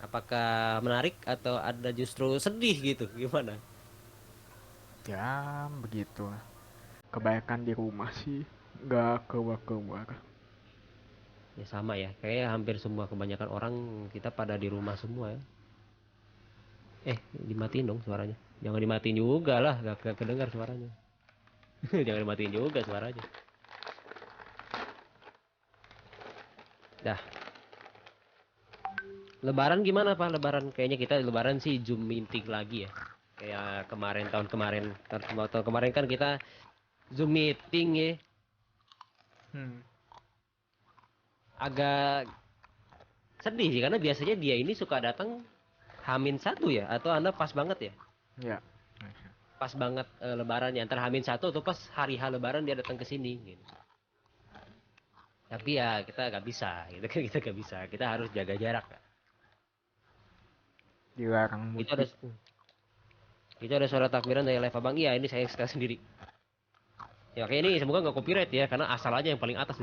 Apakah menarik atau ada justru sedih gitu? Gimana? Ya begitu. Kebanyakan di rumah sih, nggak keluar-keluar. Ya sama ya, kayak hampir semua kebanyakan orang kita pada di rumah semua ya. Dimatiin dong suaranya. Jangan dimatiin juga lah, gak kedengar suaranya. Jangan dimatiin juga suaranya. Dah, Lebaran gimana Pak? Lebaran kayaknya kita Lebaran sih Zoom meeting lagi ya. Kayak kemarin tahun kemarin kan kita Zoom meeting ya. Hmm. Agak sedih sih karena biasanya dia ini suka datang Hamin satu ya atau Anda pas banget ya? Ya. Pas banget Lebarannya antara Hamin satu atau pas hari H Lebaran dia datang ke sini gitu. Tapi ya kita nggak bisa gitu kan kita nggak bisa. Kita harus jaga jarak. Dilarang Itu ada mudik. itu ada suara takbiran dari live abang. Iya ini saya sekali sendiri. Ya kayak ini semoga nggak copyright ya karena asal aja yang paling atas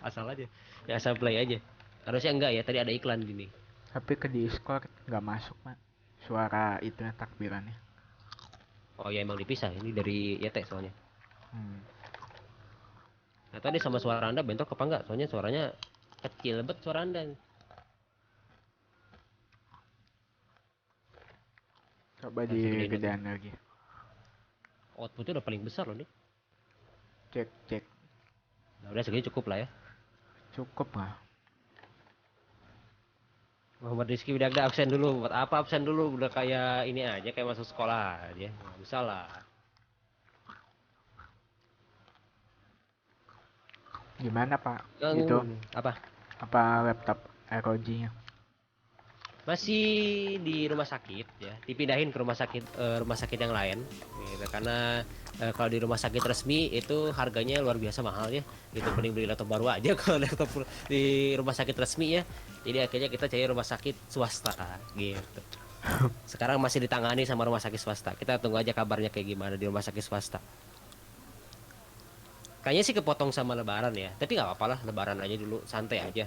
asal aja. Ya asal play aja. Harusnya enggak ya tadi ada iklan gini. Tapi ke Discord nggak masuk, Mak. Suara itu takbirannya. Oh ya emang dipisah ini dari YT soalnya. Hmm. Nah tadi sama suara anda bentrok apa enggak? Soalnya suaranya kecil bet suara anda. Coba Nah, saya gedein lagi. digedean lagi. Outputnya udah paling besar loh nih. Cek, cek. Nah, udah segini cukup lah ya. Cukup nggak? Muhammad Rizky udah ada absen dulu. Buat apa absen dulu? Udah kayak ini aja kayak masuk sekolah aja. Nggak usah lah. Gimana, Pak? Yang Itu apa? apa laptop ROG-nya? Masih di rumah sakit ya, dipindahin ke rumah sakit yang lain gitu. Karena kalau di rumah sakit resmi itu harganya luar biasa mahal ya, itu mending beli laptop baru aja kalau laptop di rumah sakit resmi ya. Jadi akhirnya kita cari rumah sakit swasta gitu. Sekarang masih ditangani sama rumah sakit swasta, kita tunggu aja kabarnya kayak gimana di rumah sakit swasta. Kayaknya sih kepotong sama lebaran ya, tapi nggak apa-apa lah, lebaran aja dulu santai aja,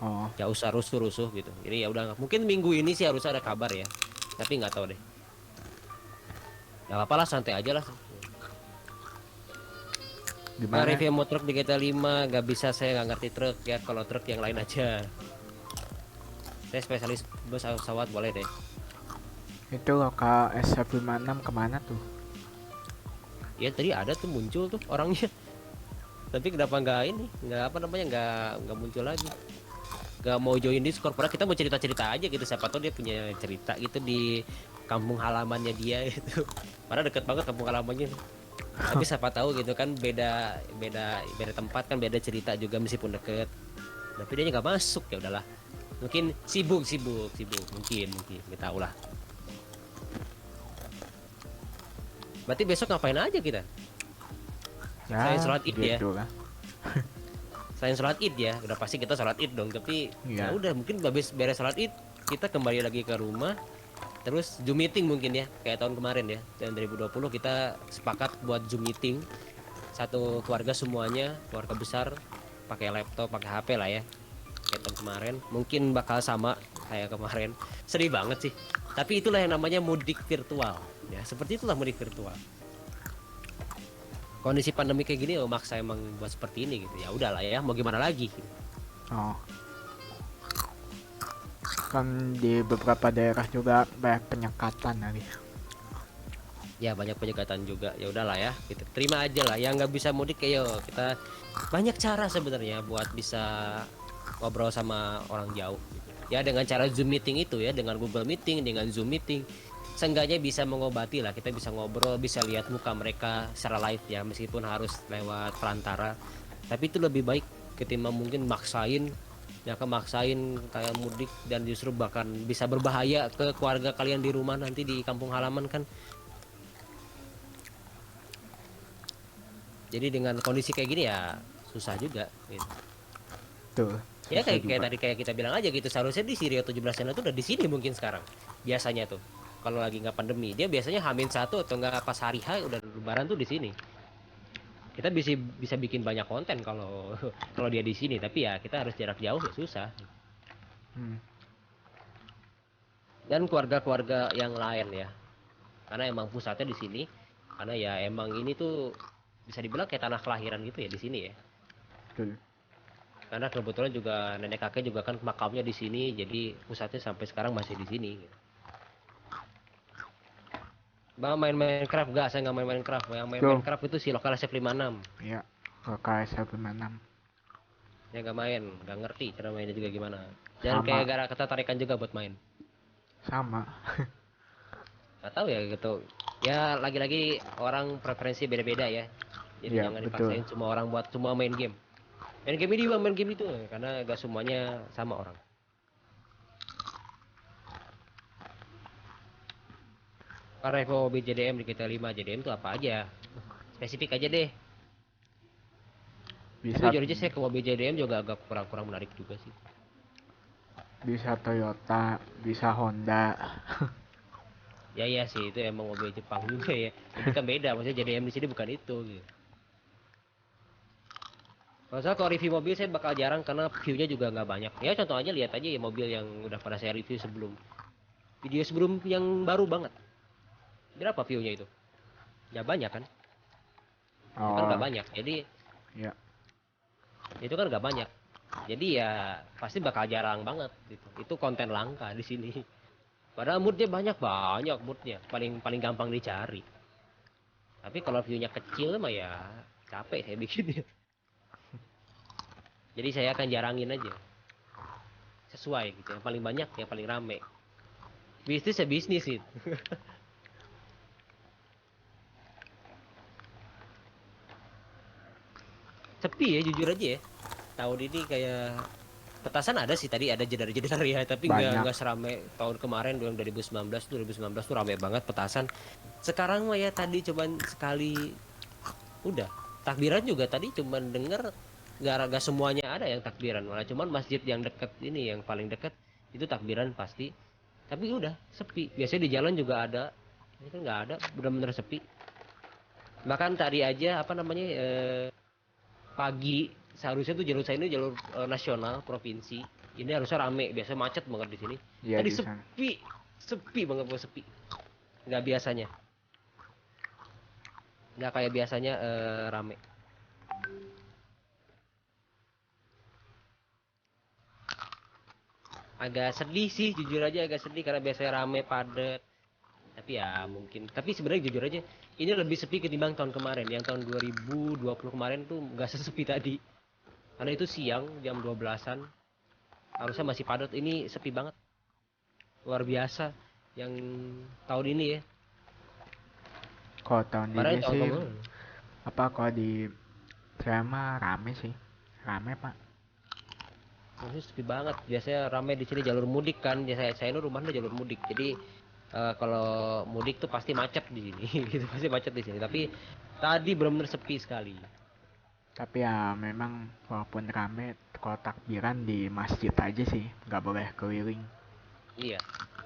Oh, nggak usah rusuh-rusuh gitu. Jadi ya udah, mungkin minggu ini sih harus ada kabar ya, tapi nggak tahu deh. Ya apa lah, santai aja lah. gimana? Review mau truk di GTA 5 gak bisa, saya nggak ngerti truk ya. Kalau truk yang lain aja. Saya spesialis bus pesawat boleh deh. Itu lokal S156 kemana tuh? Ya tadi ada tuh muncul tuh orangnya. Tapi kenapa nggak ini? Nggak apa namanya, nggak muncul lagi. Nggak mau join Discord. Padahal kita mau cerita-cerita aja gitu. Siapa tahu dia punya cerita gitu di kampung halamannya dia gitu. Padahal deket banget kampung halamannya. Tapi siapa tahu gitu kan, beda beda beda tempat kan, beda cerita juga meskipun deket. Tapi dia nggak masuk, ya udahlah. Mungkin sibuk mungkin nggak tahu lah. Berarti besok ngapain aja kita? Selain Ya, sholat id ya, gitu lah. selain sholat id ya, udah pasti kita sholat id dong. Tapi ya Iya. udah, mungkin habis beres sholat id kita kembali lagi ke rumah, terus zoom meeting mungkin ya, kayak tahun kemarin ya, tahun 2020 kita sepakat buat zoom meeting satu keluarga semuanya, keluarga besar, pakai laptop, pakai HP lah ya, kayak tahun kemarin. Mungkin bakal sama kayak kemarin. Sedih banget sih, tapi itulah yang namanya mudik virtual ya, seperti itulah mudik virtual. Kondisi pandemi kayak gini, oh, maksa emang buat seperti ini gitu. Ya udahlah ya, mau gimana lagi gitu. Oh, kan di beberapa daerah juga banyak penyekatan kali. Ya banyak penyekatan juga, ya udahlah ya gitu, terima aja lah. Yang nggak bisa mudik, ayo kita, banyak cara sebenarnya buat bisa ngobrol sama orang jauh gitu. Ya dengan cara Zoom meeting itu ya, dengan Google Meeting, dengan Zoom Meeting, seenggaknya bisa mengobati lah, kita bisa ngobrol, bisa lihat muka mereka secara live ya, meskipun harus lewat perantara. Tapi itu lebih baik ketimbang mungkin maksain, ya kemaksain kayak mudik, dan justru bahkan bisa berbahaya ke keluarga kalian di rumah nanti di kampung halaman kan. Jadi dengan kondisi kayak gini ya susah juga gitu. Tuh, Ya susah kayak juga. tadi kayak kita bilang aja gitu, seharusnya di Sirio 17 itu udah di sini mungkin sekarang. Biasanya tuh kalau lagi nggak pandemi dia biasanya Hamin satu atau nggak pas hari H udah lebaran tuh di sini. Kita bisa bisa bikin banyak konten kalau kalau dia di sini, tapi ya kita harus jarak jauh ya susah. Hmm. dan keluarga-keluarga yang lain ya. Karena emang pusatnya di sini. Karena ya emang ini tuh bisa dibilang kayak tanah kelahiran gitu ya di sini ya. Betul. Karena kebetulan juga nenek kakek juga kan makamnya di sini, jadi pusatnya sampai sekarang masih di sini. Bang main Minecraft gak? Saya nggak main Minecraft. Yang main Tuh, Minecraft itu si lokal SF56. ya, ke KS156 Saya nggak main, nggak ngerti cara mainnya juga gimana. Dan kayak sama gara ketertarikan juga buat main. sama. Gak tahu ya gitu. Ya lagi-lagi orang preferensi beda-beda ya. Jadi Ya, jangan betul. dipaksain semua orang buat semua main game. Main game ini bang, main game itu, karena gak semuanya sama orang. Revo BJDM di GTA 5 JDM itu apa aja? Spesifik aja deh. Tapi Bisa jujur aja saya ke mobil JDM juga agak kurang-kurang menarik juga sih. bisa Toyota, bisa Honda. Ya iya sih itu emang mobil Jepang juga ya. Tapi kan beda, maksudnya JDM di sini bukan itu gitu. Kalau review mobil saya bakal jarang karena view-nya juga nggak banyak. Ya contoh aja lihat aja ya mobil yang udah pada saya review sebelum video sebelum yang baru banget. Berapa view-nya itu? Ya banyak kan? Itu kan nggak Oh, banyak. Jadi ya. itu kan nggak banyak. Jadi ya pasti bakal jarang banget gitu. Itu konten langka di sini. Padahal moodnya banyak banyak moodnya. Paling paling gampang dicari. Tapi kalau view-nya kecil mah ya capek saya bikinnya. Jadi saya akan jarangin aja. Sesuai gitu. Yang paling banyak, yang paling rame. Bisnis ya bisnis sih. Sepi ya jujur aja ya. Tahun ini kayak petasan ada sih tadi ada jedar-jedar ya, tapi Banyak. nggak serame tahun kemarin 2019 2019 tuh rame banget petasan. Sekarang mah ya tadi cuman sekali udah. Takbiran juga tadi cuman denger nggak semuanya ada yang takbiran, malah cuman masjid yang deket ini yang paling deket itu takbiran pasti. Tapi udah sepi. Biasanya di jalan juga ada. Ini kan nggak ada, benar-benar sepi. Bahkan tadi aja apa namanya pagi seharusnya tuh jalur saya ini jalur nasional provinsi. Ini harusnya rame, biasa macet banget di sini. Ya Tadi di sana. sepi, sepi banget gue sepi. Nggak biasanya, nggak kayak biasanya rame. Agak sedih sih, jujur aja agak sedih karena biasanya rame padat. Tapi ya mungkin, tapi sebenarnya jujur aja ini lebih sepi ketimbang tahun kemarin. Yang tahun 2020 kemarin tuh nggak sesepi tadi. Karena itu siang jam 12-an, harusnya masih padat. Ini sepi banget, luar biasa yang tahun ini ya. Kalau tahun Kemarin ini tahun sih kemarin apa kalau di saya mah rame sih. Rame, Pak. harusnya sepi banget. Biasanya ramai di sini jalur mudik kan. Ya, saya ini rumahnya jalur mudik. Jadi kalau mudik tuh pasti macet di sini. Gitu pasti macet di sini. Tapi tadi benar-benar sepi sekali. Tapi ya memang walaupun rame kalau takbiran di masjid aja sih, nggak boleh keliling. Iya.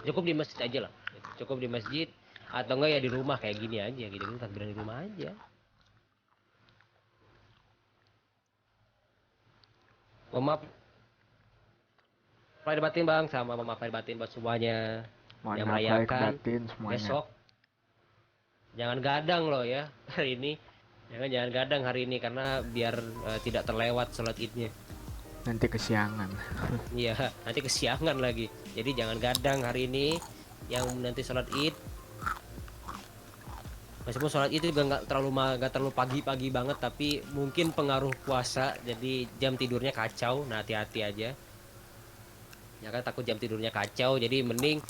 Cukup di masjid aja lah. Cukup di masjid atau enggak ya di rumah kayak gini aja gitu. Ini takbiran di rumah aja. Oh, maaf lahir batin Bang, sama maaf lahir batin buat semuanya Mohon yang maaf lahir merayakan batin semuanya. besok. Jangan gadang loh ya hari ini. Jangan gadang hari ini karena biar tidak terlewat sholat idnya. Nanti kesiangan. Iya, nanti kesiangan lagi. Jadi jangan gadang hari ini yang nanti sholat id. Meskipun sholat itu juga nggak terlalu pagi-pagi banget, tapi mungkin pengaruh puasa, jadi jam tidurnya kacau. Nah hati-hati aja. Ya kan takut jam tidurnya kacau, jadi mending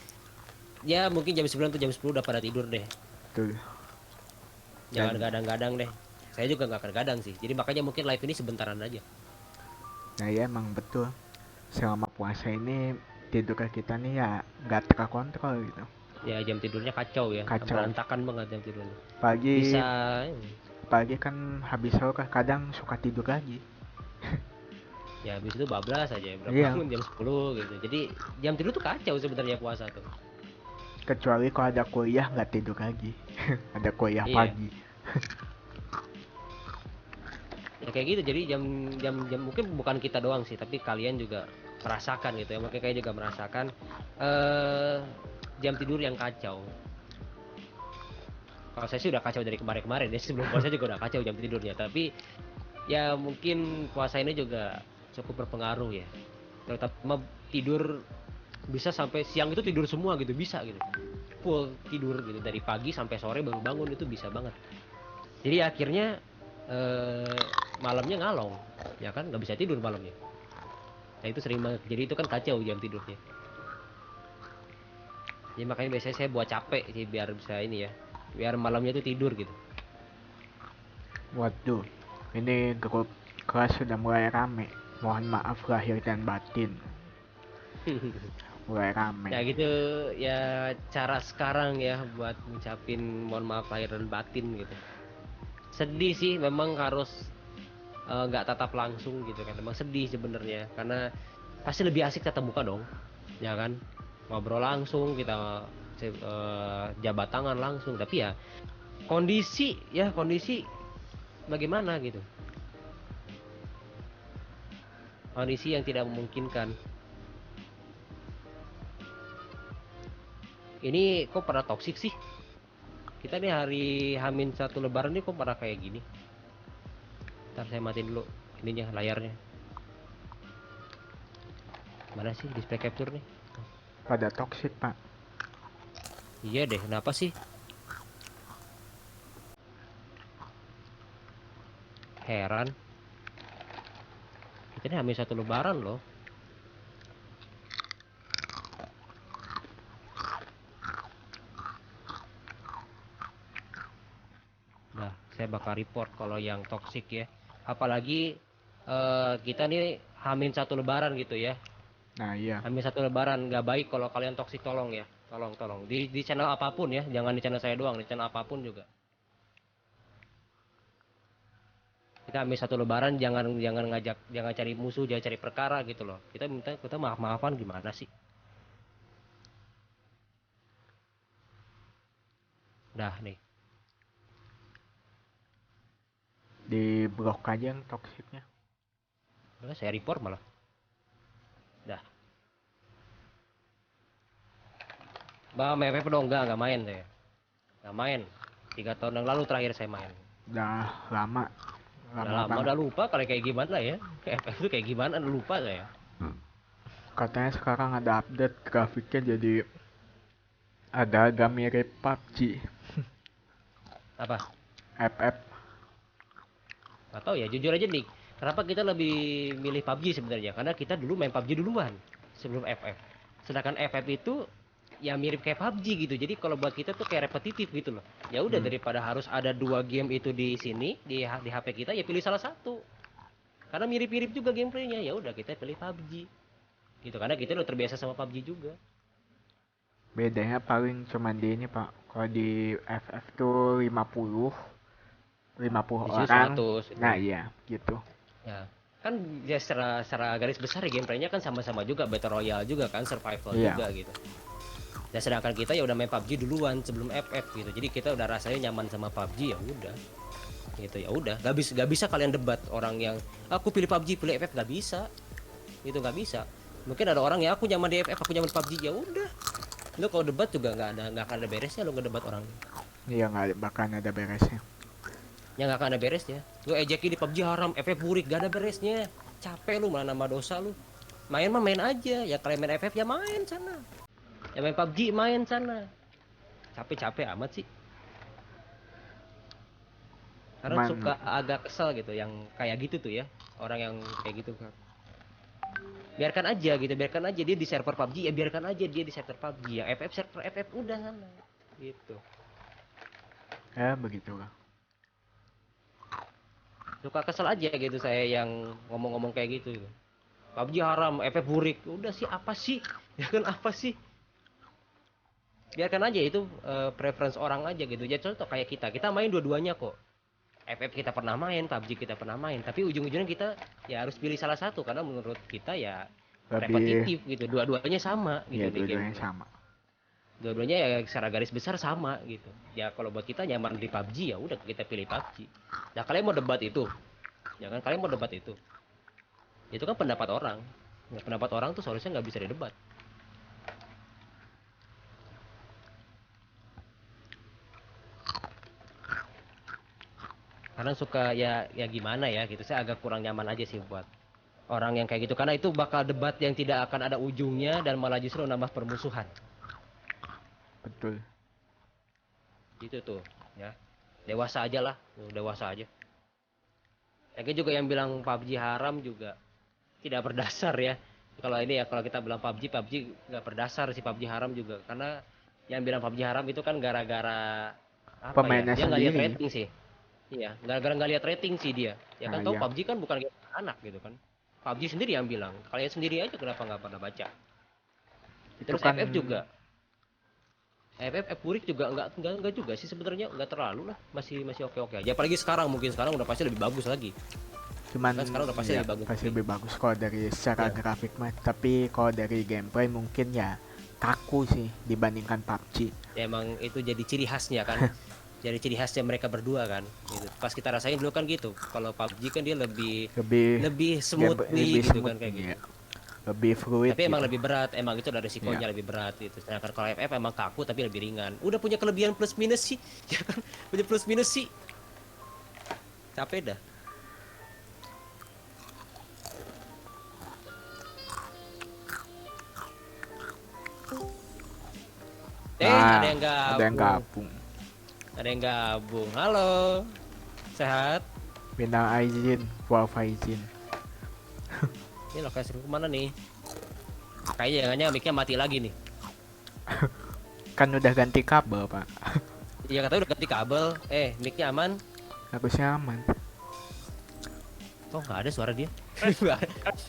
ya mungkin jam 9 atau jam 10 udah pada tidur deh. Tuh. Jangan Dan gadang-gadang deh. Saya juga nggak akan gadang sih. Jadi makanya mungkin live ini sebentaran aja. nah ya emang betul. Selama puasa ini tidur kita nih ya nggak terkontrol gitu. Ya jam tidurnya kacau ya, Kacau. berantakan banget jam tidurnya. Bisa Pagi pagi kan habis sahur kadang suka tidur lagi. ya habis itu bablas aja ya, berapa Iya, bangun jam 10 gitu. Jadi jam tidur tuh kacau sebenarnya puasa tuh. kecuali kalau ada kuliah nggak tidur lagi. Ada kuliah Iya. pagi. Ya kayak gitu. Jadi jam mungkin bukan kita doang sih, tapi kalian juga merasakan gitu ya. Mungkin kayak juga merasakan eh jam tidur yang kacau. Kalau saya sih udah kacau dari kemarin-kemarin ya, sebelum puasa juga udah kacau jam tidurnya. Tapi ya mungkin puasa ini juga cukup berpengaruh ya. Terutama tidur bisa sampai siang itu tidur semua gitu, bisa gitu. Full tidur gitu dari pagi sampai sore baru bangun itu bisa banget. Jadi akhirnya eh, malamnya ngalong, ya kan nggak bisa tidur malamnya. Nah itu sering banget. Jadi itu kan kacau jam tidurnya. Jadi makanya biasanya saya buat capek sih biar bisa ini ya, biar malamnya itu tidur gitu. Waduh, ini grup kelas sudah mulai rame. Mohon maaf lahir dan batin. Mulai rame. Ya gitu ya, cara sekarang ya buat ngucapin mohon maaf lahir dan batin gitu. Sedih sih memang harus nggak tatap langsung gitu kan. Memang sedih sebenarnya karena pasti lebih asik tatap muka dong, ya kan? Ngobrol langsung, kita jabat tangan langsung. Tapi ya kondisi bagaimana gitu. Kondisi yang tidak memungkinkan. Ini kok pada toksik sih? Kita nih hari Hamin satu Lebaran nih kok pada kayak gini? Ntar saya matiin dulu ininya layarnya. Mana sih display capture nih? Pada toksik, Pak. Iya deh, kenapa sih? Heran. Kita nih Hamin satu Lebaran loh. Nah, saya bakal report kalau yang toksik ya. Apalagi kita nih Hamin satu Lebaran gitu ya. Nah, iya. Hamin satu Lebaran nggak baik kalau kalian toksik, tolong ya. Tolong di channel apapun ya, jangan di channel saya doang, di channel apapun juga. Kita ambil satu Lebaran, jangan jangan ngajak, jangan cari musuh, jangan cari perkara gitu loh. Kita maaf maafan gimana sih? Dah nih. Di blok aja yang toksiknya. Udah saya report malah. Dah. Bang MPP dong, enggak main saya. Enggak main. 3 tahun yang lalu terakhir saya main. Udah lama. Udah Lama lama, banget. udah lupa kali kayak gimana ya. FF itu kayak gimana, udah lupa saya. Katanya sekarang ada update grafiknya jadi agak-agak mirip PUBG. Apa? FF. Gak tahu ya, jujur aja nih. Kenapa kita lebih milih PUBG sebenarnya? Karena kita dulu main PUBG duluan sebelum FF. Sedangkan FF itu ya mirip kayak PUBG gitu. Jadi kalau buat kita tuh kayak repetitif gitu loh. Ya udah, Hmm. daripada harus ada 2 game itu di sini di HP kita, ya pilih salah satu. Karena mirip-mirip juga gameplaynya. Ya udah kita pilih PUBG. Gitu, karena kita udah terbiasa sama PUBG juga. Bedanya paling cuman di ini, Pak. Kalau di FF tuh 50 Di sini orang. 100 itu. Nah, iya, gitu. Ya. Kan ya secara garis besar ya gameplaynya kan sama-sama juga, battle royale juga kan, survival Iya. juga gitu. Dan sedangkan kita ya udah main PUBG duluan sebelum FF gitu. Jadi kita udah rasanya nyaman sama PUBG, ya udah. Gitu, ya udah. Gak bisa kalian debat orang yang aku pilih PUBG, pilih FF, gak bisa. Itu gak bisa. Mungkin ada orang yang aku nyaman di FF, aku nyaman PUBG, ya udah. Lu kalau debat juga nggak akan ada beresnya lu ngedebat orang. Iya, nggak bakal ada beresnya. Ya nggak akan ada beresnya. Lu ejekin di PUBG haram, FF burik, gak ada beresnya. Capek lu, malah nambah dosa lu. Main mah main aja. Ya kalian main FF ya main sana. Ya main PUBG main sana. Capek-capek amat sih. Karena Cuman suka agak kesel gitu yang kayak gitu tuh ya. Orang yang kayak gitu kan. Biarkan aja gitu, biarkan aja dia di server PUBG, ya biarkan aja dia di server PUBG. Ya FF server FF udah sana. Gitu. ya begitulah. Suka kesel aja gitu saya yang ngomong-ngomong kayak gitu. PUBG haram, FF burik. Udah sih, apa sih? Ya kan, apa sih? Biarkan aja itu preference orang aja gitu. Jadi contoh kayak kita main dua-duanya kok. FF kita pernah main, PUBG kita pernah main, tapi ujung-ujungnya kita ya harus pilih salah satu karena menurut kita ya Lebih, repetitif gitu. Dua-duanya sama ya gitu di dua-duanya gameplay. sama. Dua-duanya ya secara garis besar sama gitu. Ya kalau buat kita nyaman di PUBG, ya udah kita pilih PUBG. Nah, kalian mau debat itu? Ya kan, kalian mau debat itu? Itu kan pendapat orang. Ya, pendapat orang tuh seharusnya nggak bisa didebat. kadang suka ya gimana ya gitu. Saya agak kurang nyaman aja sih buat orang yang kayak gitu karena itu bakal debat yang tidak akan ada ujungnya dan malah justru nambah permusuhan. Betul. Gitu tuh, ya. Dewasa aja lah, dewasa aja. Lagi juga yang bilang PUBG haram juga tidak berdasar ya. Kalau ini ya kalau kita bilang PUBG nggak berdasar sih PUBG haram juga karena yang bilang PUBG haram itu kan gara-gara apa ya? Pemainnya Dia nggak lihat sendiri. rating sih. Iya, gara-gara nggak lihat rating sih dia. Ya Nah kan tahu ya, PUBG kan bukan game anak gitu kan. PUBG sendiri yang bilang. Kalian sendiri aja kenapa nggak pernah baca? itu Terus kan FF juga. FF Burik juga enggak juga sih sebenarnya nggak terlalu lah. Masih masih oke-oke aja. Apalagi sekarang mungkin sekarang udah pasti lebih bagus lagi. cuman Kan sekarang udah pasti ya lebih bagus pasti lagi. lebih bagus kalau dari secara Ya, grafik mah, tapi kalau dari gameplay mungkin ya kaku sih dibandingkan PUBG. ya emang itu jadi ciri khasnya kan. Jadi ciri khasnya mereka berdua kan. Gitu. Pas kita rasain dulu kan gitu. Kalau PUBG kan dia lebih Lebih lebih gameplay smoothly lebih gitu smooth kan kayak ya, gitu. lebih fluid Tapi emang gitu lebih berat, emang itu ada ya. resikonya lebih berat gitu. Sedangkan kalau FF emang kaku tapi lebih ringan. Udah punya kelebihan plus minus sih, ya kan? Punya plus minus sih. Capek dah. Ada Nah, yang ada yang gabung. gabung. Ada yang gabung. Halo. Sehat? Minal aizin wal faizin. Ini lokasi kemana nih? Kayaknya jangannya mic-nya mati lagi nih. Kan udah ganti kabel pak. Iya katanya udah ganti kabel. Mic-nya aman? Harusnya aman. Oh nggak ada suara dia.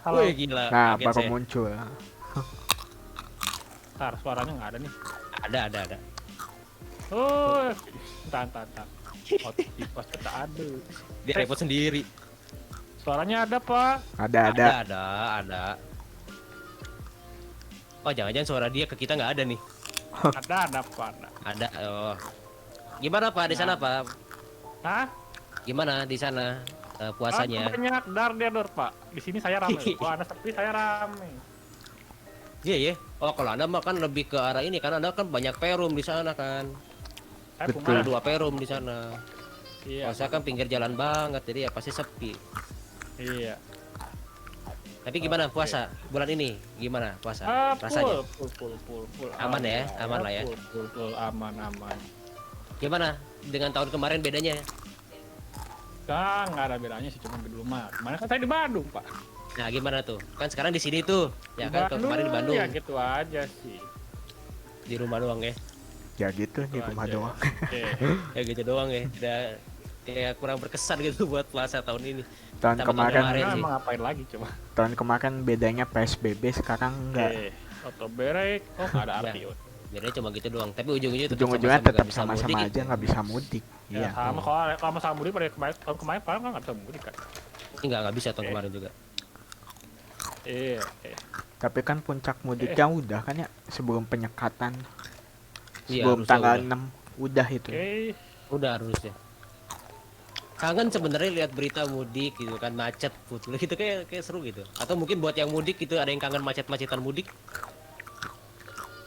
Halo. Wih gila. Nah Kaget baru saya. muncul. Ntar suaranya nggak ada nih. Ada. Oh, entar. Pas kita ada. Dia repot sendiri. Suaranya ada pak. Ada. Ada. Oh jangan-jangan suara dia ke kita nggak ada nih. Ada pak. Ada. Oh. Gimana Pak di sana Pak? Hah? Gimana di sana puasanya? Banyak dar pak. Di sini saya rame. Kalau anda sepi saya rame. Iya ya. Oh kalau Anda mah kan lebih ke arah ini kan Anda kan banyak perum di sana kan. Saya Betul. Ada punya. 2 perum di sana. Iya. Kalau saya kan pinggir jalan banget jadi ya pasti sepi. Iya. Tapi gimana Oke. puasa bulan ini? Gimana puasa Full, rasanya? full. Aman ya? Aman lah ya? Full, aman. Gimana dengan tahun kemarin bedanya? Nggak ada bedanya sih, cuma di rumah. Kemarin kan saya di Bandung pak. Nah gimana tuh? Kan sekarang di sini tuh. Ya kan kalau kemarin di Bandung Ya gitu aja sih. di rumah doang ya. Ya gitu di Gitu rumah aja. doang. Oke. Ya gitu doang ya. Udah ya kurang berkesan gitu buat puasa tahun ini. Tahun Sama tahun kemarin kemarin Nah, sih. emang ngapain lagi coba? tahun kemarin bedanya PSBB, sekarang enggak. Auto break, nggak ada Ya. arti. Bedanya cuma gitu doang. Tapi ujung-ujungnya tetap Ujung-ujungnya sama-sama tetap nggak bisa sama-sama mudik. aja nggak bisa mudik. Ya, Iya. sama kalau sama mudik pada tahun kemarin kan nggak bisa mudik kan? Nggak bisa tahun Oke. kemarin juga. Iya. Tapi kan puncak mudiknya udah kan ya, sebelum penyekatan. Iya, Sebelum harusnya tanggal udah. 6 udah itu. Oke. Udah harusnya. Kangen sebenarnya lihat berita mudik gitu kan macet gitu kayak seru gitu. Atau mungkin buat yang mudik gitu ada yang kangen macet-macetan mudik.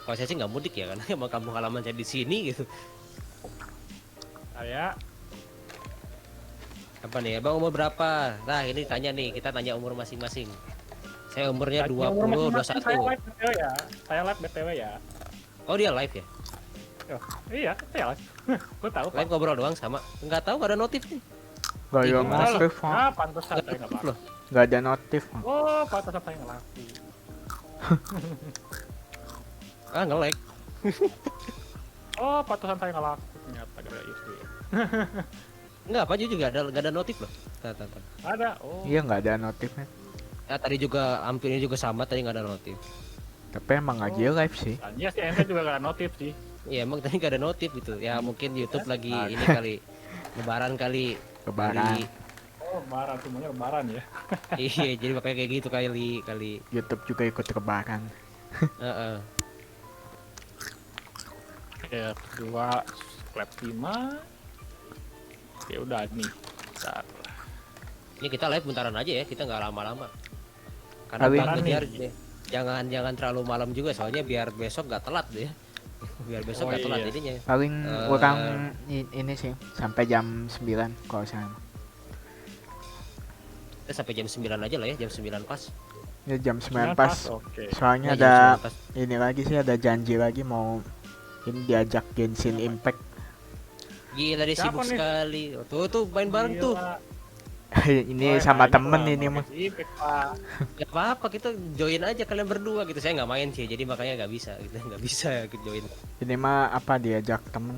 Kalau saya sih nggak mudik ya karena emang kampung halaman saya di sini gitu. Saya Apa nih, Abang umur berapa? Nah, ini tanya nih, kita tanya umur masing-masing. Saya umurnya 20, Saya 21. live BTW ya. Saya live BTW ya. Oh, dia live ya? Oh, iya, saya live. Gue tahu Live pak. ngobrol doang sama. Enggak tahu, nggak ada notif nih. Gak Iya, ada gimana notif, Pak. Ah, pantesan Nggak saya nggak notif laku. loh. Nggak ada notif, Pak. Oh, pantesan saya nggak laku. Ah, nge-lag. Oh, pantesan saya nggak laku ternyata gara itu. Ya. Enggak, apa juga nggak ada notif loh. Tuh. Ada. Oh. Iya nggak ada notifnya. Ya, tadi juga hampirnya juga sama, tadi nggak ada notif. Tapi emang aja live sih. Iya sih, ente juga nggak ada notif sih. Iya, emang tadi nggak ada notif gitu. Ya mungkin YouTube lagi ini kali. Lebaran kali. Lebaran. Kali. Oh, lebaran semuanya lebaran ya. Iya, jadi makanya kayak gitu kali. YouTube juga ikut lebaran. Heeh. Ya, kedua klep 5. Ya udah nih. Bentar. Ini kita live bentaran aja ya, kita nggak lama-lama. Karena Kali takut ini. biar jangan terlalu malam juga soalnya biar besok nggak telat deh. Biar besok Oh, nggak telat iya. jadinya. Paling Eh. kurang ini sih sampai jam 9 kalau saya. kita sampai jam 9 aja lah ya, jam 9 pas. Ya jam 9 9 pas. Oke. Soalnya Ya, jam ada 9 pas. ini lagi sih, ada janji lagi mau ini diajak Genshin Impact. Gila dia Siapa sibuk nih? sekali. Tuh main bareng tuh. Gila. Ini Oh, sama kayaknya temen kurang ini mah. pakai Impact, Pak. Gak apa-apa, kita join aja kalian berdua gitu. Saya nggak main sih, jadi makanya nggak bisa gitu. Nggak bisa ikut join. Ini mah apa diajak temen.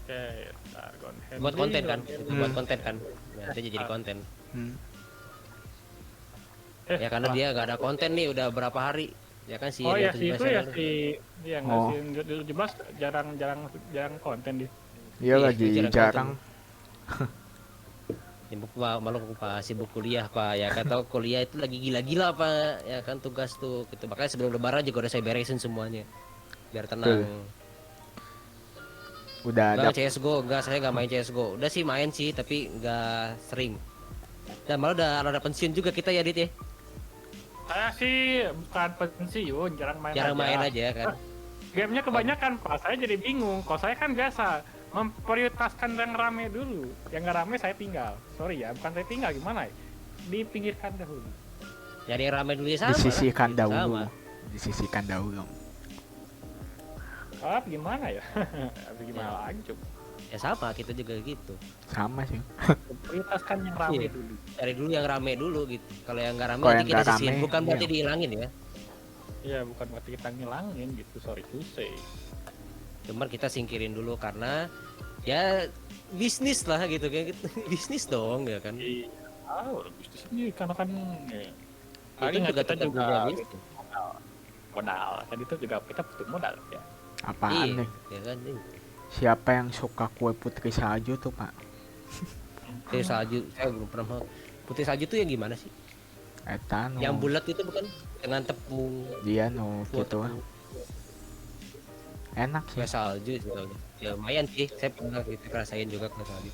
Oke, Dragon Buat Henry, konten kan, Dragon itu Henry. buat konten kan. Nah, itu jadi konten. Hmm. Ya karena dia nggak ada konten nih udah berapa hari. Ya kan si Oh ya Rio si 17 itu ya channel. si yang Oh. si 17 jarang konten dia. Iya Iya, lagi jarang jarang. Sibuk pak, malu pak sibuk kuliah pak ya kan tahu kuliah itu lagi gila-gila pak ya kan tugas tuh gitu makanya sebelum lebaran juga udah saya beresin semuanya biar tenang. Udah ada. Bang CSGO enggak, saya nggak main CSGO, udah sih main sih tapi nggak sering dan malah udah rada pensiun juga kita ya Dit ya, Saya sih bukan pensiun, jarang main aja kan. Gamenya kebanyakan Pak, saya jadi bingung. Kalau saya kan biasa memprioritaskan yang rame dulu. Yang nggak rame saya tinggal. Sorry ya, bukan saya tinggal gimana ya? Dipinggirkan dahulu. Jadi yang ramai dulu ya sama Disisihkan lah. dahulu. Sama. Disisihkan dahulu. Ah, gimana ya? Gimana lagi coba? Ya sama kita juga gitu, Sama sih. Prioritaskan yang rame Iya. dulu. cari dulu yang rame dulu gitu, kalau yang nggak rame Kalau nanti yang kita nggak sisihin rame, bukan berarti iya. dihilangin ya, Iya, bukan berarti kita ngilangin gitu, sorry to say. cuman kita singkirin dulu karena ya bisnis lah gitu kayak gitu. Bisnis dong ya kan. Iya, bisnis ini karena kan Itu paling juga kita tetap juga punya bisnis. modal. Tadi itu juga kita butuh modal ya. Apaan Iya, nih? ya kan. Siapa yang suka kue putri salju tuh, Pak? Putih salju, saya belum pernah mau. Putih salju tuh yang gimana sih? Eta nu. Yang bulat itu bukan dengan tepung, Dia nu buat gitu. tepung. Enak sih. Kue salju gitu. Ya lumayan sih, saya pernah gitu rasain juga kue salju.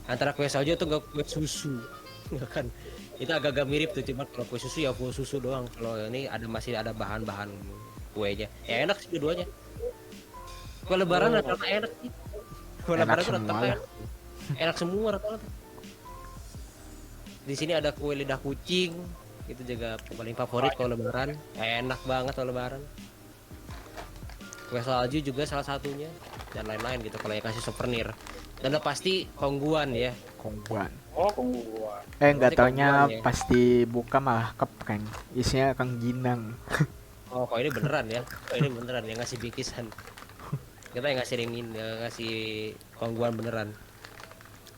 Antara kue salju atau enggak kue susu. Ya kan. Itu agak-agak mirip tuh, cuma kalau kue susu ya kue susu doang. Kalau ini masih ada bahan-bahan kuenya. Ya enak sih dua-duanya. Kue lebaran Oh. rata-rata enak sih. Kue Enak lebaran tuh semua rata-rata lah. enak semua rata-rata. Di sini ada kue lidah kucing, itu juga paling favorit kalau lebaran. Enak banget kalau lebaran. Kue salju juga salah satunya dan lain-lain gitu kalau yang kasih souvenir. Dan udah pasti kongguan ya. Kongguan. Oh, gua. Nggak Berarti taunya kongguan ya. pas dibuka malah keprank. Isinya Kang Ginang. Oh, kok ini beneran ya? Kok ini beneran yang ngasih bingkisan. Kita yang ngasih ringin, ngasih kongguan beneran.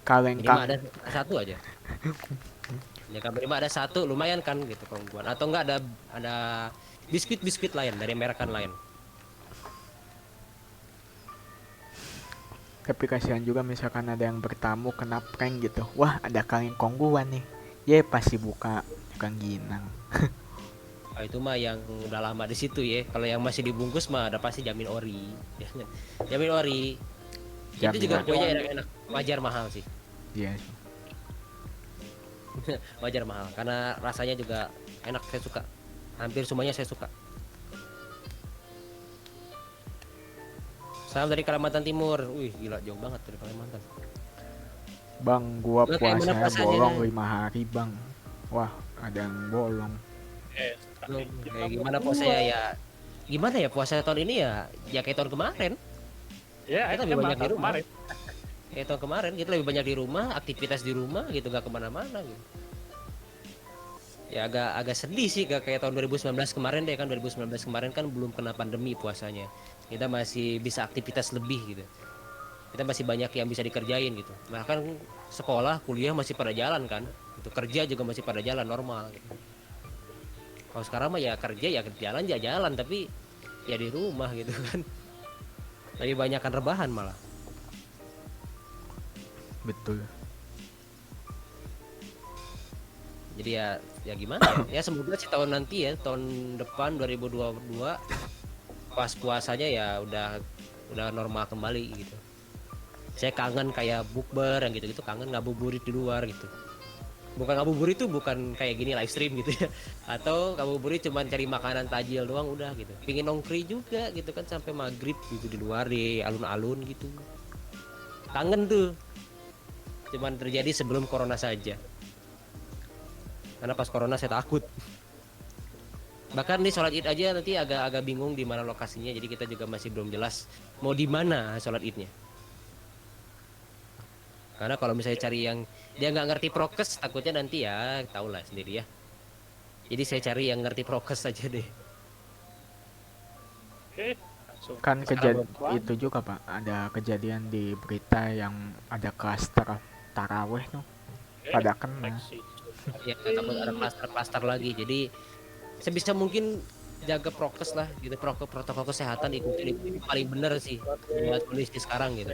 Kaleng Ini mah Kang. ada satu aja. Ya kabar mah ada satu lumayan kan gitu kongguan. Atau enggak ada biskuit-biskuit lain dari merekan lain. Tapi kasihan juga misalkan ada yang bertamu kena prank gitu. Wah, ada kaleng kongguan nih. Ya pasti buka Kang Ginang. Oh, itu mah yang udah lama di situ ya. Kalau yang masih dibungkus mah ada pasti jamin ori. Jamin ori. Itu Jamin juga ori. kuenya enak-enak. Wajar mahal sih. Iya. Wajar mahal karena rasanya juga enak, saya suka. Hampir semuanya saya suka. Salam dari Kalimantan Timur. Wih, gila jauh banget dari Kalimantan. Bang, gua Lu kayak mana puasanya puasanya? bolong 5 hari, Bang. Wah, ada yang bolong. Lu kayak gimana puasanya ya? Gimana ya puasa tahun ini ya? Ya kayak tahun kemarin. Ya, Kita itu lebih kan banyak di rumah. kemarin. Kayak tahun kemarin kita lebih banyak di rumah, aktivitas di rumah gitu, gak kemana-mana gitu. Ya agak sedih sih gak kayak tahun 2019 kemarin deh kan. 2019 kemarin kan belum kena pandemi puasanya. Kita masih bisa aktivitas lebih gitu. Kita masih banyak yang bisa dikerjain gitu. Bahkan sekolah, kuliah masih pada jalan kan. Itu kerja juga masih pada jalan normal gitu. Kalau sekarang mah ya kerja ya jalan tapi ya di rumah gitu kan. Lebih banyak kan rebahan malah. Betul. Jadi ya gimana ya? Ya semoga sih tahun nanti ya, tahun depan 2022 pas puasanya ya udah normal kembali gitu. Saya kangen kayak bukber yang gitu-gitu, kangen ngabuburit di luar gitu. Bukan ngabuburit itu bukan kayak gini live stream gitu ya. Atau ngabuburit cuman cari makanan tajil doang udah gitu. Pingin nongkri juga gitu kan sampai maghrib gitu di luar di alun-alun gitu. Kangen tuh. Cuman terjadi sebelum corona saja. Karena pas corona saya takut. Bahkan nih sholat id aja nanti agak-agak bingung di mana lokasinya, jadi kita juga masih belum jelas mau di mana sholat idnya. Karena kalau misalnya cari yang dia nggak ngerti prokes, takutnya nanti ya tau lah sendiri ya. Jadi saya cari yang ngerti prokes aja deh. Oke, langsung. Kan Sekarang itu juga Pak, ada kejadian di berita yang ada klaster taraweh tuh pada kena. Seksi. ya takut ada klaster-klaster lagi. Jadi sebisa mungkin jaga prokes lah gitu, protokol kesehatan ikutin itu paling bener sih buat kondisi sekarang gitu.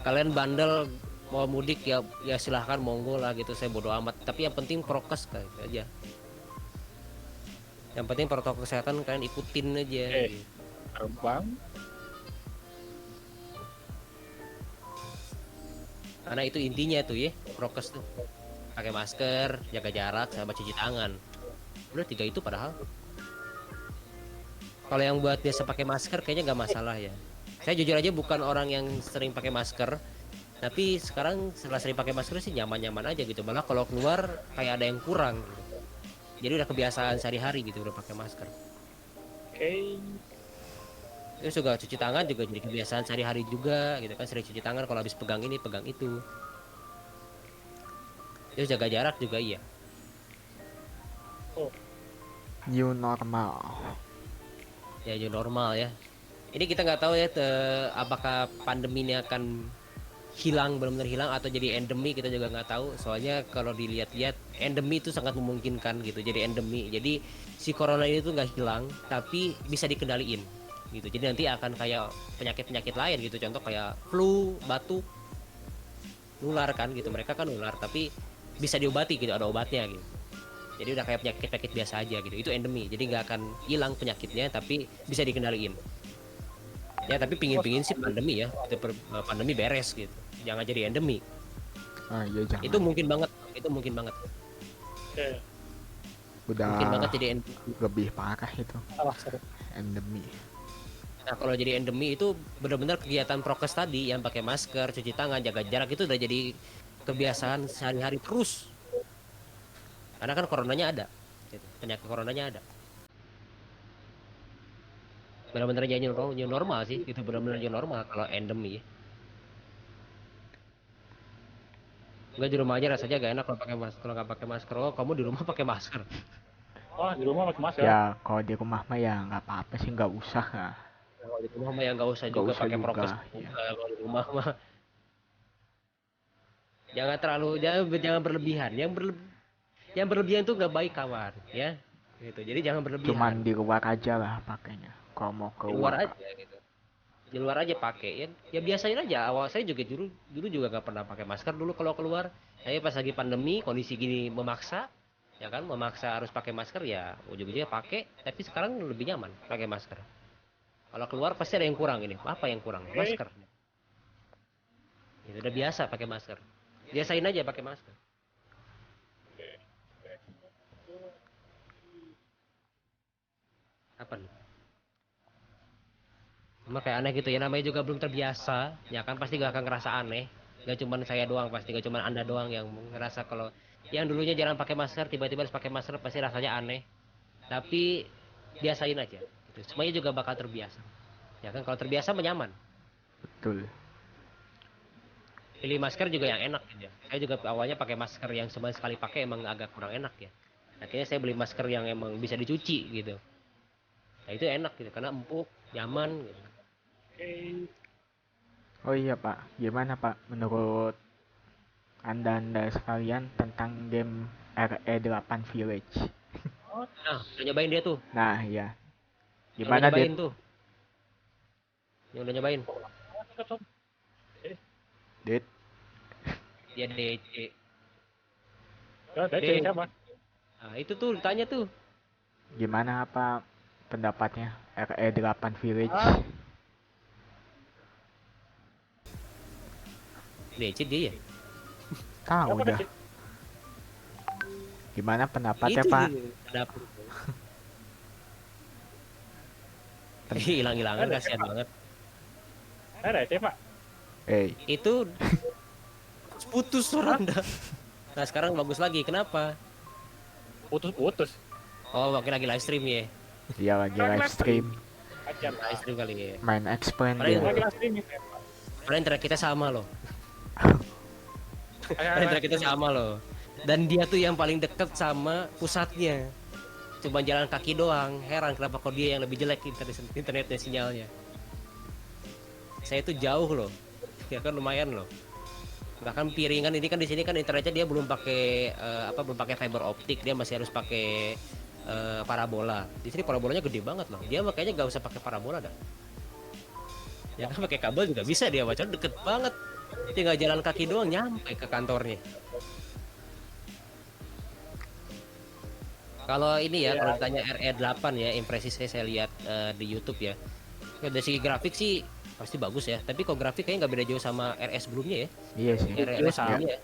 Kalian bandel mau mudik ya silahkan monggo lah gitu, saya bodo amat, tapi yang penting prokes kayak aja, yang penting protokol kesehatan kalian ikutin aja gitu. Terbang. Karena itu intinya tuh ya, prokes tuh pakai masker, jaga jarak, sama cuci tangan. Udah 3 itu padahal. Kalau yang buat biasa pakai masker kayaknya nggak masalah ya. Saya jujur aja bukan orang yang sering pakai masker, tapi sekarang setelah sering pakai masker sih nyaman-nyaman aja gitu. Malah kalau keluar kayak ada yang kurang gitu. Jadi udah kebiasaan sehari-hari gitu udah pakai masker. Oke. Terus juga cuci tangan juga jadi kebiasaan sehari-hari juga gitu kan, sering cuci tangan kalau habis pegang ini pegang itu. Terus jaga jarak juga iya. New normal. Ya new normal ya. Ini kita nggak tahu ya apakah pandemi ini akan hilang, benar-benar hilang atau jadi endemi, kita juga nggak tahu. Soalnya kalau dilihat-lihat endemi itu sangat memungkinkan gitu, jadi endemi. Jadi si corona ini tuh nggak hilang tapi bisa dikendaliin gitu. Jadi nanti akan kayak penyakit-penyakit lain gitu, contoh kayak flu, batuk, nular kan gitu. Mereka kan nular tapi bisa diobati gitu, ada obatnya gitu. Jadi udah kayak penyakit-penyakit biasa aja gitu. Itu endemi. Jadi nggak akan hilang penyakitnya tapi bisa dikendaliin. Ya tapi pingin-pingin sih pandemi ya. Pandemi beres gitu. Jangan jadi endemi. Oh iya jangan. Itu mungkin banget. Itu mungkin banget. Oke. Udah Mungkin banget jadi endemi. lebih parah itu Salah seru. endemi. Nah kalau jadi endemi itu benar-benar kegiatan prokes tadi yang pakai masker, cuci tangan, jaga jarak itu udah jadi kebiasaan sehari-hari terus. Karena kan coronanya ada. Gitu. Penyakit coronanya ada. Benar-benar jadi new normal sih. Itu benar-benar new normal kalau endemi. Enggak, di rumah aja rasanya gak enak kalau pakai masker. Kalau nggak pakai masker, oh kamu di rumah pakai masker. Oh, di rumah pakai masker. Ya kalau di rumah mah ya nggak apa-apa sih, nggak usah lah. Kalau di rumah mah ya nggak usah Nggak juga usah pakai juga, prokes. ya. Kalau di rumah mah jangan terlalu, jangan berlebihan. Yang berlebihan tuh nggak baik kawan, ya. Gitu. Jadi jangan berlebihan. Cuman di luar aja lah pakainya kalau mau Di luar keluar. aja gitu. Di luar aja pakai ya. Ya biasain aja. Awal saya juga dulu juga nggak pernah pakai masker dulu kalau keluar. Saya pas lagi pandemi kondisi gini memaksa, ya kan, memaksa harus pakai masker ya ujung-ujungnya pakai. Tapi sekarang lebih nyaman pakai masker. Kalau keluar pasti ada yang kurang ini. Apa yang kurang? Masker. Itu udah biasa pakai masker. Biasain aja pakai masker. Apa nih? Cuma kayak aneh gitu ya, namanya juga belum terbiasa, ya kan pasti gak akan ngerasa aneh. Gak cuman saya doang pasti, gak cuman Anda doang yang ngerasa kalau yang dulunya jarang pakai masker tiba-tiba harus pakai masker pasti rasanya aneh. Tapi biasain aja. Gitu. Semuanya juga bakal terbiasa. Ya kan kalau terbiasa menyaman. Betul. Pilih masker juga yang enak gitu ya. Saya juga awalnya pakai masker yang cuma sekali pakai emang agak kurang enak ya. Akhirnya saya beli masker yang emang bisa dicuci gitu. Nah itu enak gitu karena empuk, nyaman gitu. Oh iya Pak, gimana Pak menurut Anda sekalian tentang game RE8 Village? Nah, udah nyobain dia tuh. Nah ya, Yang udah gimana nyobain Dit? tuh. Yang udah nyobain. Dit? Dia DC. Ya, dari siapa? Nah, itu tuh ditanya tuh. Gimana apa pendapatnya RE8 Village? DC dia ya. Tahu Siapa dah. DC? Gimana pendapatnya Itu Pak? dapur. Hilang-hilangan kasihan banget. Ada DC, Pak. Eh, Itu putus suara Anda. Nah sekarang bagus lagi, kenapa? Putus-putus. Oh makin lagi live stream ya. Dia lagi live stream Ajar lah. Live stream kali ya. main X-Pen Paling dia. Lagi live streaming. Karena internet kita sama loh. Kayak Internet kita sama loh. Dan dia tuh yang paling deket sama pusatnya. Cuma jalan kaki doang. Heran kenapa kok dia yang lebih jelek internetnya sinyalnya. Saya itu jauh loh. Ya kan lumayan loh. Bahkan piringan ini kan di sini kan internetnya dia belum pakai belum pakai fiber optik, dia masih harus pakai parabola. Di sini parabolanya gede banget loh. Dia makanya nggak usah pakai parabola dah. Ya kan pakai kabel juga bisa dia, macam deket banget. Tinggal jalan kaki doang nyampe ke kantornya. Kalau ini ya, kalau ditanya RE8 ya, impresi saya lihat di YouTube ya. Dari segi grafik sih pasti bagus ya, tapi kok grafik kayaknya nggak beda jauh sama RS sebelumnya ya. Iya sih. RS sebelumnya ya.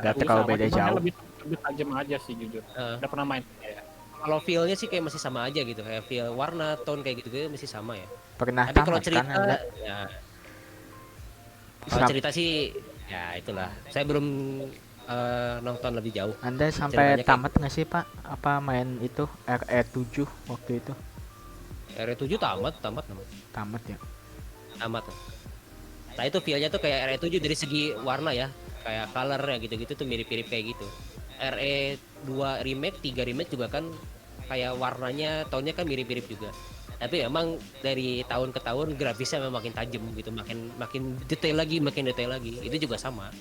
Nggak terlalu beda jauh. Lebih tajam aja sih jujur. Udah pernah main. Ya. Kalau feel-nya sih kayak masih sama aja gitu, kayak feel warna, tone kayak gitu masih sama ya. Pernah Tapi kalau tamat cerita, kan Anda? ya, kalau cerita sih, ya itulah. Saya belum nonton lebih jauh. Anda sampai ceritanya kayak tamat nggak sih Pak? Apa main itu RE7 waktu itu? RE7 tamat. Tamat ya. Tamat. Nah itu feel-nya tuh kayak RE7 dari segi warna ya, kayak color ya gitu-gitu tuh mirip-mirip kayak gitu. RE2 remake, 3 remake juga kan kayak warnanya, tone-nya kan mirip-mirip juga. Tapi emang dari tahun ke tahun grafisnya memang makin tajam gitu, makin detail lagi. Itu juga sama.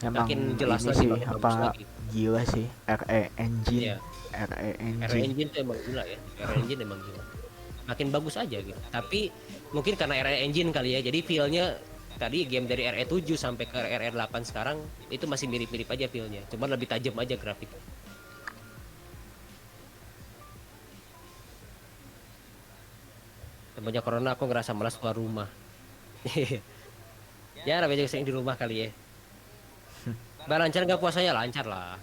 Emang Makin jelas ini lagi, sih makin bagus apa lagi. gila sih RE Engine. Iya. RE RE Engine. Engine tuh emang gila ya. RE Engine emang gila. Makin bagus aja gitu. Tapi mungkin karena RE Engine kali ya. Jadi feel-nya tadi game dari RE7 sampai ke RE8 sekarang itu masih mirip-mirip aja feel-nya. Cuman lebih tajam aja grafik. Semenjak corona aku ngerasa malas keluar rumah. Ya namanya juga sering di rumah kali ya. Bah, lancar nggak puasanya? Lancar lah.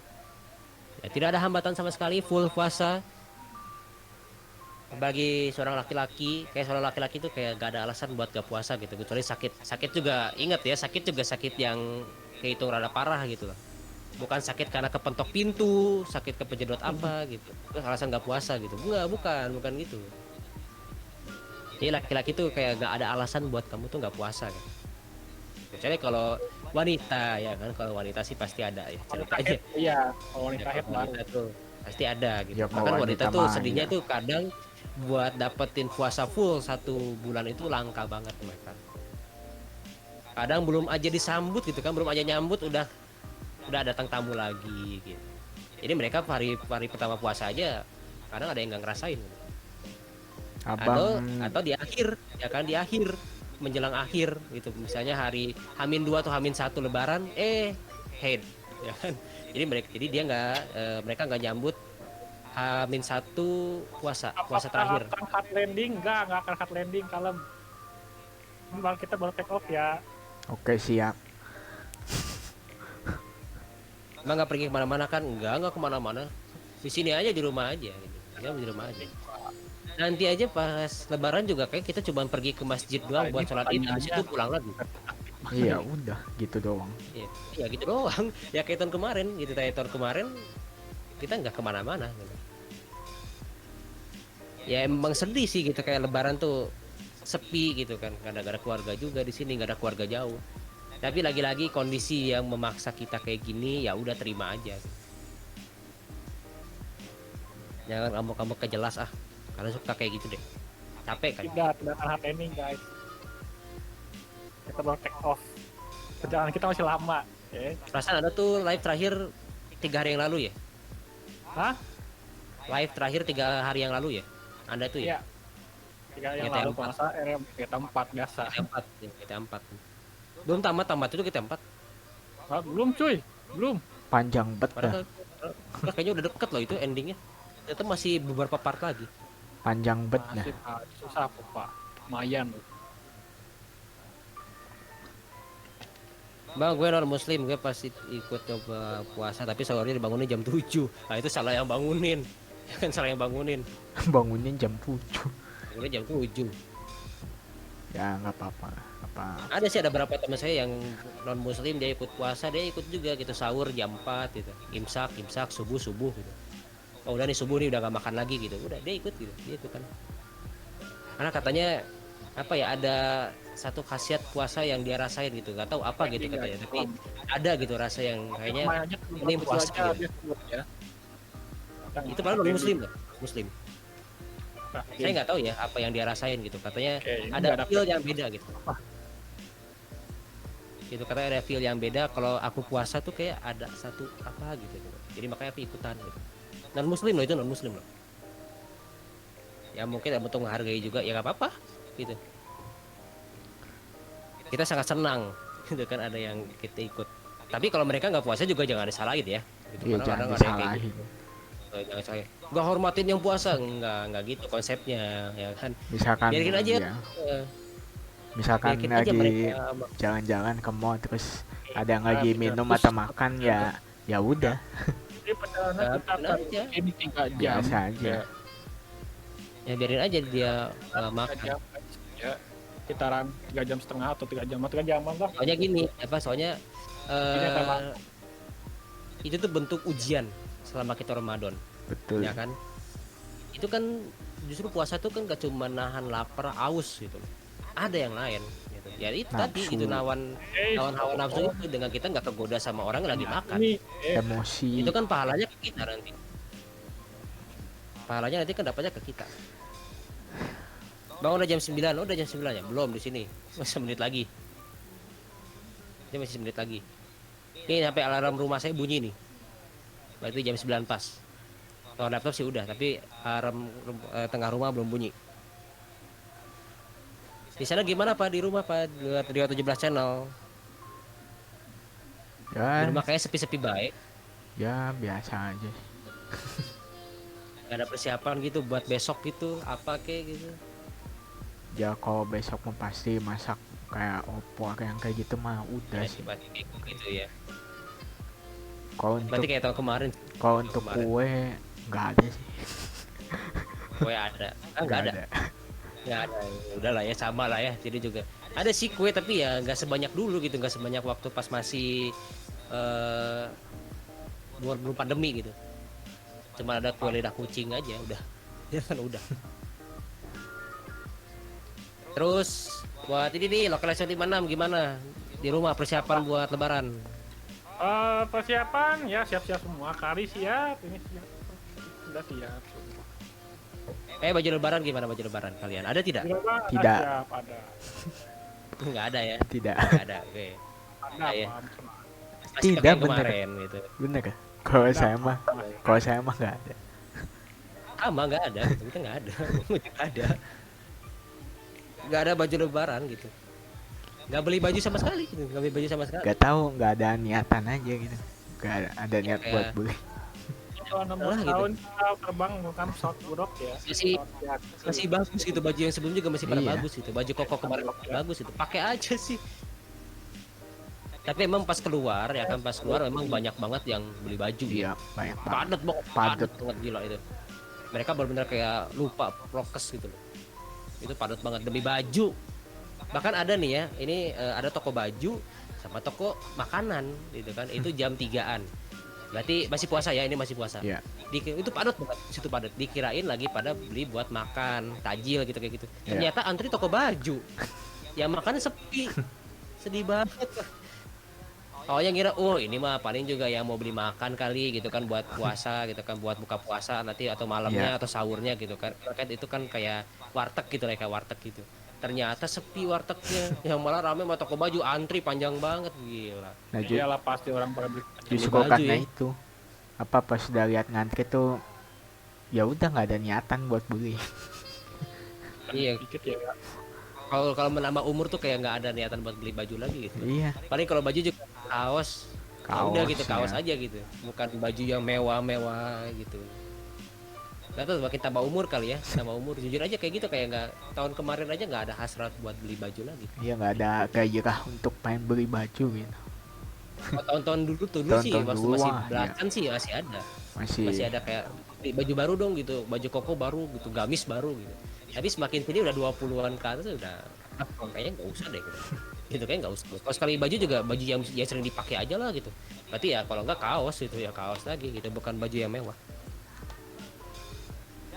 Ya, tidak ada hambatan sama sekali, full puasa. Bagi seorang laki-laki, kayak seorang laki-laki itu kayak gak ada alasan buat gak puasa gitu. Kecuali sakit juga, ingat ya, sakit juga sakit yang kehitung rada parah gitu loh. Bukan sakit karena kepentok pintu, sakit kepenjedot apa gitu. Terus alasan gak puasa gitu. Enggak, bukan gitu. Jadi laki-laki tuh kayak gak ada alasan buat kamu tuh gak puasa gitu. Kecuali kalau wanita ya kan, kalau wanita sih pasti ada ya ceritanya. Iya, kalau wanita Ya, head kalau baru. wanita tuh pasti ada gitu. Ya, kalau Bahkan wanita wanita tuh mah sedihnya iya. tuh kadang buat dapetin puasa full 1 bulan itu langka banget mereka. Kadang belum aja disambut gitu kan, belum aja nyambut udah datang tamu lagi gitu. Jadi mereka hari pertama puasa aja kadang ada yang nggak ngerasain. Atau di akhir ya kan, di akhir menjelang akhir gitu, misalnya hari H-2 atau H-1 lebaran head ya kan, jadi dia nggak mereka nggak nyambut H-1 puasa terakhir. Akan hard landing? Enggak akan hard landing, kalem. Kita baru take off ya. Oke siap. Emang nggak pergi kemana-mana kan? Nggak kemana-mana, di sini aja, di rumah aja gitu. Ya di rumah aja. Nanti aja pas lebaran juga kayak kita cuma pergi ke masjid doang buat sholat id, habis itu pulang lagi. Iya udah gitu doang. Iya gitu doang. Ya kayak tahun kemarin gitu, tahun kemarin kita nggak kemana-mana gitu. Ya emang sedih sih gitu, kayak lebaran tuh sepi gitu kan, nggak ada keluarga juga di sini, nggak ada keluarga jauh. Tapi lagi-lagi kondisi yang memaksa kita kayak gini, ya udah terima aja. Jangan kamu kejelas karena suka kayak gitu deh, capek kan. Tidak akan hard landing guys. Kita baru take off. Perjalanan kita masih lama. Perasaan ada tuh live terakhir 3 hari yang lalu ya. Hah? Live terakhir 3 hari yang lalu ya. Anda tuh ya. Iya. 3 yang GTA lalu 4. puasa kita 4 biasa. GTA 4. Belum tamat itu GTA 4. Belum cuy, belum. Panjang bet dah. Padahal kayaknya udah deket loh itu endingnya. Ternyata masih beberapa part lagi. Panjang bet dah. Masih susah kok pak, lumayan. Bang, gue non muslim, gue pasti ikut coba puasa, tapi sahurnya dibangunin jam 7. Nah itu salah yang bangunin. Kan salah yang bangunin. Bangunin jam 7. Bangunin jam 7. Ya nggak apa-apa lah. Apa? Ada sih, ada beberapa teman saya yang non muslim, dia ikut puasa, dia ikut juga gitu, sahur jam 4 gitu, imsak subuh subuh gitu. Oh udah nih subuh nih, udah gak makan lagi gitu, udah dia ikut gitu, dia ikutan. Karena katanya apa ya, ada satu khasiat puasa yang dia rasain gitu, nggak tahu apa gitu katanya, tapi ada gitu rasa yang kayaknya Lumayannya ini puasa aja gitu. dia sebut ya. Itu padahal non muslim loh, muslim. Nah, Saya nggak tahu ya apa yang dia rasain gitu, katanya Oke, ini ada nggak ada feel yang beda gitu. Gitu katanya ada feel yang beda kalau aku puasa tuh kayak ada satu apa gitu, jadi makanya aku ikutan gitu. Non muslim loh, itu non muslim loh. Ya mungkin untuk menghargai juga, ya nggak apa-apa gitu. Kita sangat senang gitu kan ada yang kita ikut. Tapi kalau mereka nggak puasa juga jangan disalahin ya gitu, Iya karena jangan kadang ada yang kayak disalahin. gitu. Jangan saya nggak hormatin yang puasa, nggak gitu konsepnya ya kan. Misalkan Biarin aja, ya, eh, misalkan biarin aja lagi mereka. jalan-jalan ke mall terus ada yang Nah, lagi bener. minum Terus- atau makan ya ya udah Jadi perjalanan Ya, kita biarin ke aja. ini 3 jam. biasa aja. Ya biarin aja dia makan. 3 jam ya. Sekitaran 3 jam setengah atau 3 jam atau 3 jaman lah. Soalnya gini, apa soalnya Ini apa, itu tuh bentuk ujian selama kita Ramadan, Betul. ya kan? Itu kan justru puasa tuh kan gak cuma nahan lapar, aus gitu. Ada yang lain gitu. Ya itu tadi Nafsu. itu nawan hawa nafsu itu, dengan kita nggak kegoda sama orang yang lagi makan. Ini Emosi. Itu kan pahalanya ke kita nanti. Pahalanya nanti kan dapatnya ke kita. Bang udah jam 9, udah jam 9 ya? Belum di sini. Masih menit lagi. Ini masih menit lagi. Ini sampai alarm rumah saya bunyi nih. Berarti jam 9 pas. Kalau laptop sih udah, tapi alarm tengah rumah belum bunyi. Di sana gimana Pak, di rumah Pak, di 17 channel? Di Ya, rumah kayak sepi-sepi baik. ya biasa aja. Gak ada persiapan gitu buat besok gitu, apa kayak gitu. Ya kalau besok mau pasti masak kayak opor yang kayak gitu mah udah Ya, sih. berarti kayak gitu ya. Kalau untuk Berarti kayak tahun kemarin kalau untuk kemarin. kue nggak ada sih. kue ada. Ah, nggak ada. Nggak ada. Udah lah ya, sama lah ya. Jadi juga ada sih kue, tapi ya nggak sebanyak dulu gitu, nggak sebanyak waktu pas masih belum pandemi gitu. Cuma ada kue lidah kucing aja udah. Ya kan udah. Terus buat ini nih lokalisasi 56 gimana? Di rumah persiapan buat lebaran. persiapan ya siap-siap semua. Kari siap, ini siap. Sudah siap. Baju lebaran gimana, baju lebaran kalian? Ada tidak? Gerobak ada, Tidak. siap, ada. Nggak ada ya. Tidak. Nggak ada. Oke. Ada Iya. Pak. Masih Tidak, pakai yang bener. kemarin gitu. Bener ya? Kalau Ada, saya mah, Pak. kalau saya mah nggak ada. Sama nggak ada, kita nggak ada. Nggak ada. Nggak ada baju lebaran gitu. Nggak beli baju sama sekali gitu. Nggak beli baju sama sekali. Nggak tahu, nggak ada niatan aja gitu. Nggak ada niat Kayak- buat beli. Kalau 16 Lah, gitu. tahun kita terbang bukan pesawat buruk ya. Masih bagus gitu, baju yang sebelum juga masih pada Iya. bagus gitu. Baju koko kemarin bagus itu. Pakai aja sih. Tapi emang pas keluar ya kan, pas keluar memang banyak banget yang beli baju ya. Iya, banyak banget. Padat banget, Padat. padat banget gila itu. Mereka benar-benar kayak lupa prokes gitu loh. Itu padat banget demi baju. Bahkan ada nih ya, ini ada toko baju sama toko makanan gitu kan. Itu jam 3-an. Berarti masih puasa ya, ini masih puasa. Iya. Itu padat banget, situ padat. Dikirain lagi pada beli buat makan, takjil gitu kayak gitu. Iya. Ternyata antri toko baju. Yang makannya sepi. Sedih banget. Awalnya ngira, oh ini mah paling juga yang mau beli makan kali gitu kan, buat puasa gitu kan, buat buka puasa nanti atau malamnya atau sahurnya gitu kan. Kan itu kan kayak warteg gitu lah, kayak warteg gitu. Ternyata sepi wartegnya, yang malah rame sama toko baju, antri panjang banget, gila. Nah, Iyalah pasti orang pada beli. justru baju karena ya. itu apa pas udah lihat ngantri tuh ya udah nggak ada niatan buat beli. Iya, Dikit ya. kalau menambah umur tuh kayak nggak ada niatan buat beli baju lagi gitu. Iya, Paling kalau baju juga kaos, ya udah gitu, kaos ya. aja gitu, bukan baju yang mewah-mewah gitu. Gak tahu makin tambah umur kali ya, tambah umur jujur aja kayak gitu, kayak nggak, tahun kemarin aja nggak ada hasrat buat beli baju lagi. Iya, nggak ada gairah untuk pengen beli baju gitu. Oh, tahun-tahun dulu sih Tahun-tahun waktu dulu, masih wah, belasan sih masih ada Masih kayak beli baju baru dong gitu, baju koko baru gitu, gamis baru gitu. Tapi semakin sini udah 20-an ke atas udah kayaknya nggak usah deh gitu. Gitu kayak nggak usah. Kalau sekali baju juga baju yang sering dipakai aja lah gitu. Berarti ya kalau nggak kaos itu ya kaos lagi gitu, bukan baju yang mewah.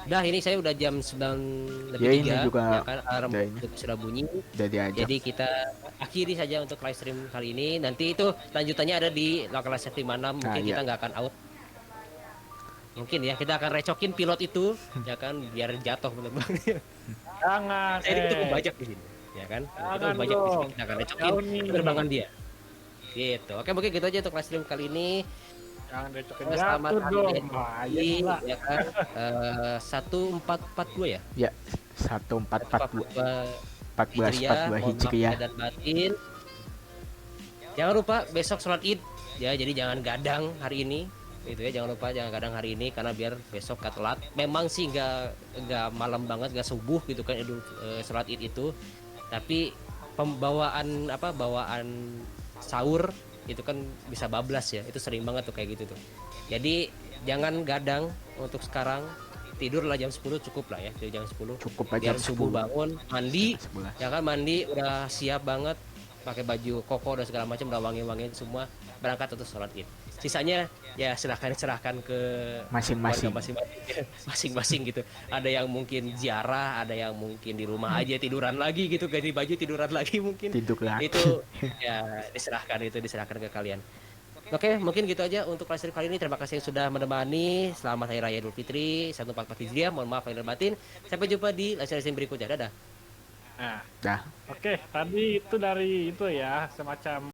Dah ini saya udah jam 9 lebih Ya, ini 3 juga ya kan alarm udah ini. sudah bunyi. Udah diajak. Jadi kita akhiri saja untuk live stream kali ini. Nanti itu lanjutannya ada di local live stream mana mungkin iya. kita nggak akan out. Mungkin ya kita akan recokin pilot itu ya kan biar jatuh bener-bener. Jangan. Jadi kita membajak di sini ya kan. Kita Jangan membajak di sini dong. kita akan recokin Jauh nih. penerbangan dia. Gitu. Oke mungkin gitu aja untuk live stream kali ini. Jangan recokin Selamat jatuh hari dong. raya Bahaya Idul pula. Fitri, ya kan 1442 ya. Ya, 1442 14 1442 mohon maaf Hijriah. lahir dan batin. Jangan lupa besok sholat id ya, jadi jangan gadang hari ini gitu ya, jangan lupa jangan gadang hari ini karena biar besok gak telat. Memang sih nggak malam banget, nggak subuh gitu kan sholat id itu, tapi pembawaan bawaan sahur itu kan bisa bablas ya, itu sering banget tuh kayak gitu tuh. Jadi jangan gadang untuk sekarang, tidurlah jam 10 cukup lah ya, tidur jam 10 Cukup aja biar subuh 10. bangun mandi 11. ya kan, mandi udah siap banget pakai baju koko dan segala macam, udah wangi-wangi semua, berangkat untuk sholat id. Sisanya ya serahkan ke Masing-masing. keluarga masing-masing gitu. Ada yang mungkin ziarah, ada yang mungkin di rumah aja tiduran lagi gitu, ganti baju tiduran lagi mungkin. Tidur lagi. Itu ya diserahkan ke kalian. Oke, mungkin gitu aja untuk live stream kali ini. Terima kasih yang sudah menemani. Selamat Hari Raya Idul Fitri 1444 Hijriah. Mohon maaf lahir dan batin. Sampai jumpa di live stream berikutnya. Dadah. Nah, Dah. oke, tadi itu dari itu ya, semacam